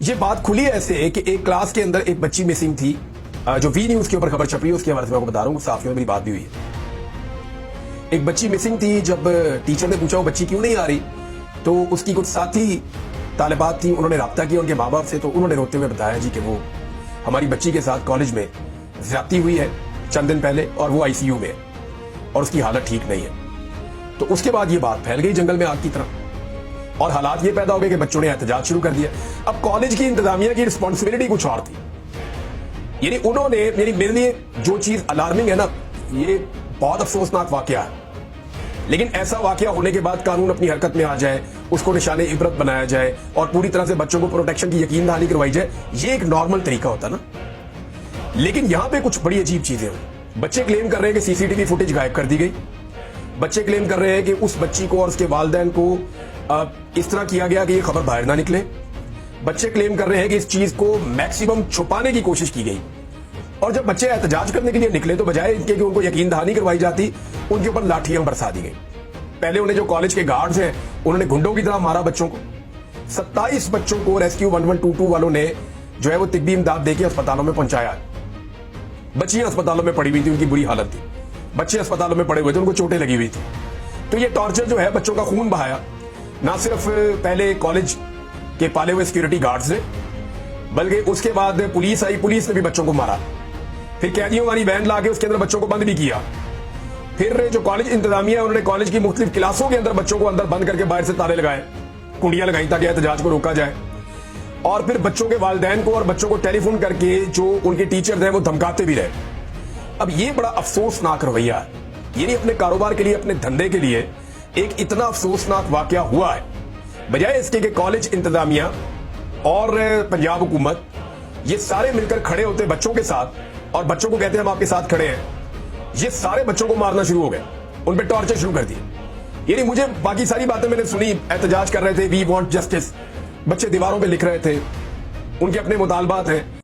ये बात खुली ऐसे कि एक क्लास के अंदर एक बच्ची मिसिंग थी, जो वी न्यूज के ऊपर खबर छप रही है उसके हवाले से मैं आपको बता रहा हूँ, साथियों में मेरी बात भी हुई है। एक बच्ची मिसिंग थी, जब टीचर ने पूछा वो बच्ची क्यों नहीं आ रही, तो उसकी कुछ साथी तालिबात थी, उन्होंने रब्ता किया उनके माँ बाप से, तो उन्होंने रोते हुए बताया जी कि वो हमारी बच्ची के साथ कॉलेज में ज्यादती हुई है चंद दिन पहले और वो आईसीयू में है और उसकी हालत ठीक नहीं है। तो उसके बाद ये बात फैल गई जंगल में आग की तरह और हालात ये पैदा हो गए कि बच्चों ने एहतजाज शुरू कर दिया। अब कॉलेज की इंतजामिया की रिस्पॉन्सिबिलिटी कुछ और थी, यानी उन्होंने मेरे लिए जो चीज अलार्मिंग है ना, ये बहुत अफसोसनाक वाकया है, लेकिन ऐसा वाकया होने के बाद कानून अपनी हरकत में आ जाए, उसको निशाने इबरत बनाया जाए और पूरी तरह से बच्चों को प्रोटेक्शन की यकीन दहानी करवाई जाए, ये एक नॉर्मल तरीका होता ना। लेकिन यहां पे कुछ बड़ी अजीब चीजें हुई। बच्चे क्लेम कर रहे हैं कि सीसीटीवी फुटेज गायब कर दी गई। बच्चे क्लेम कर रहे हैं कि उस बच्ची को और उसके वालिदैन को इस तरह किया गया कि ये खबर बाहर ना निकले। बच्चे क्लेम कर रहे हैं कि इस चीज को मैक्सिमम छुपाने की कोशिश की गई और जब बच्चे एहतजाज करने के लिए निकले तो बजाय इनके कि उनको यकीन दहानी करवाई जाती, उनके ऊपर लाठियां बरसा दी गई। पहले उन्हें जो कॉलेज के गार्ड्स हैं उन्होंने गुंडों की तरह मारा बच्चों को। 27 बच्चों को रेस्क्यू 1122 वालों ने जो है वो तिब्बी इमदाद देके अस्पतालों में पहुंचाया। बच्चियां अस्पतालों में पड़ी हुई थी, उनकी बुरी हालत थी, बच्चे अस्पतालों में पड़े हुए थे, उनको चोटें लगी हुई थी। तो ये टॉर्चर जो है बच्चों का खून बहाया, ना सिर्फ पहले कॉलेज के पाले हुए सिक्योरिटी गार्ड्स ने, बल्कि उसके बाद पुलिस आई, पुलिस ने भी बच्चों को मारा। फिर कैदियों वाली वैन लाके उसके अंदर बच्चों को बंद भी किया। फिर जो कॉलेज इंतजामिया है उन्होंने कॉलेज की मुख्तलिफ क्लासों के अंदर बच्चों को अंदर बंद करके बाहर से ताले लगाए, कुंडियां लगाई ताकि एहतजाज को रोका जाए। और फिर बच्चों के वालिदैन को और बच्चों को टेलीफोन करके जो उनके टीचर हैं वो धमकाते भी रहे। अब ये बड़ा अफसोसनाक रवैया है, यानी अपने कारोबार के लिए, अपने धंधे के लिए एक इतना अफसोसनाक वाकया हुआ है, बजाय इसके कि कॉलेज इंतजामिया और पंजाब हुकूमत ये सारे मिलकर खड़े होते बच्चों के साथ और बच्चों को कहते हैं हम आपके साथ खड़े हैं, ये सारे बच्चों को मारना शुरू हो गए, उन पे टॉर्चर शुरू कर दिए। यानी मुझे बाकी सारी बातें मैंने सुनी, एहतजाज कर रहे थे, वी वांट जस्टिस, बच्चे दीवारों पे लिख रहे थे, उनके अपने मुतालबात हैं।